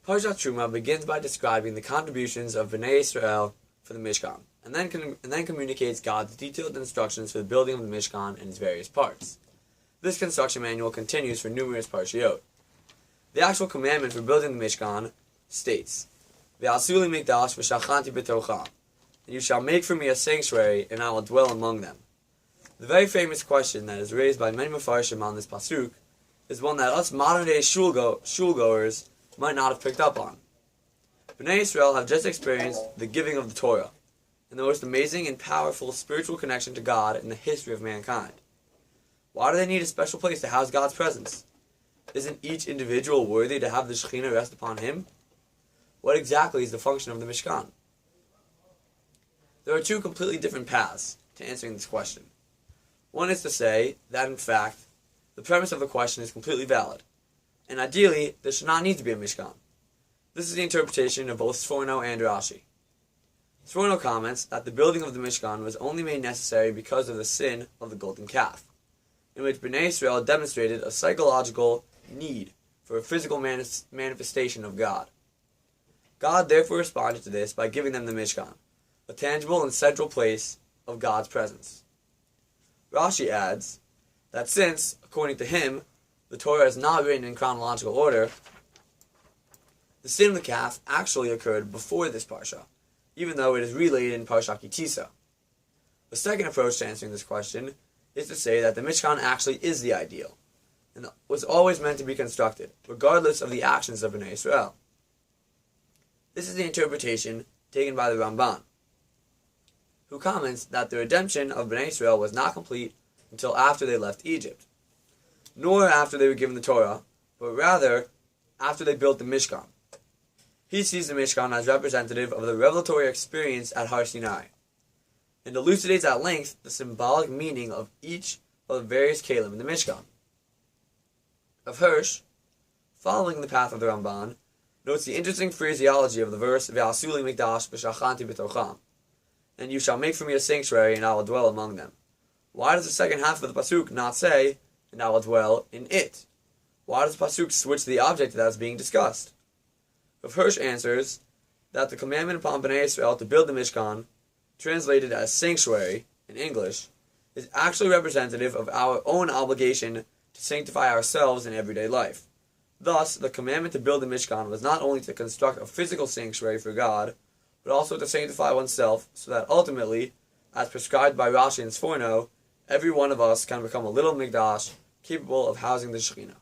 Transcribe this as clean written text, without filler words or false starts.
Parshat Teruma begins by describing the contributions of Bnei Israel for the Mishkan, and then communicates God's detailed instructions for the building of the Mishkan and its various parts. This construction manual continues for numerous parshiot. The actual commandment for building the Mishkan states, "V'asu li mikdash v'shachanti b'torcha," and you shall make for me a sanctuary, and I will dwell among them. The very famous question that is raised by many Mefarshim on this pasuk is one that us modern-day shulgoers might not have picked up on. Bnei Israel have just experienced the giving of the Torah, and the most amazing and powerful spiritual connection to God in the history of mankind. Why do they need a special place to house God's presence? Isn't each individual worthy to have the Shekhinah rest upon him? What exactly is the function of the Mishkan? There are two completely different paths to answering this question. One is to say that, in fact, the premise of the question is completely valid, and ideally, there should not need to be a Mishkan. This is the interpretation of both Sforno and Rashi. Sforno comments that the building of the Mishkan was only made necessary because of the sin of the golden calf, in which Bnei Israel demonstrated a psychological need for a physical manifestation of God. God therefore responded to this by giving them the Mishkan, a tangible and central place of God's presence. Rashi adds that since, according to him, the Torah is not written in chronological order, the sin of the calf actually occurred before this parsha, even though it is relayed in Parshat Kitisa. The second approach to answering this question is to say that the Mishkan actually is the ideal, and was always meant to be constructed, regardless of the actions of Bnei Israel. This is the interpretation taken by the Ramban, who comments that the redemption of Bnei Israel was not complete until after they left Egypt, nor after they were given the Torah, but rather after they built the Mishkan. He sees the Mishkan as representative of the revelatory experience at Har Sinai, and elucidates at length the symbolic meaning of each of the various kalim in the Mishkan. Of Hirsch, following the path of the Ramban, notes the interesting phraseology of the verse, "V'asu li mikdash v'shachanti b'torcham," and you shall make for me a sanctuary, and I will dwell among them. Why does the second half of the pasuk not say, "and I will dwell in it"? Why does the pasuk switch the object that is being discussed? Rav Hirsch answers that the commandment upon Bnei Israel to build the Mishkan, translated as sanctuary in English, is actually representative of our own obligation to sanctify ourselves in everyday life. Thus, the commandment to build the Mishkan was not only to construct a physical sanctuary for God, but also to sanctify oneself so that ultimately, as prescribed by Rashi and Sforno, every one of us can become a little Mikdash capable of housing the Shekhinah.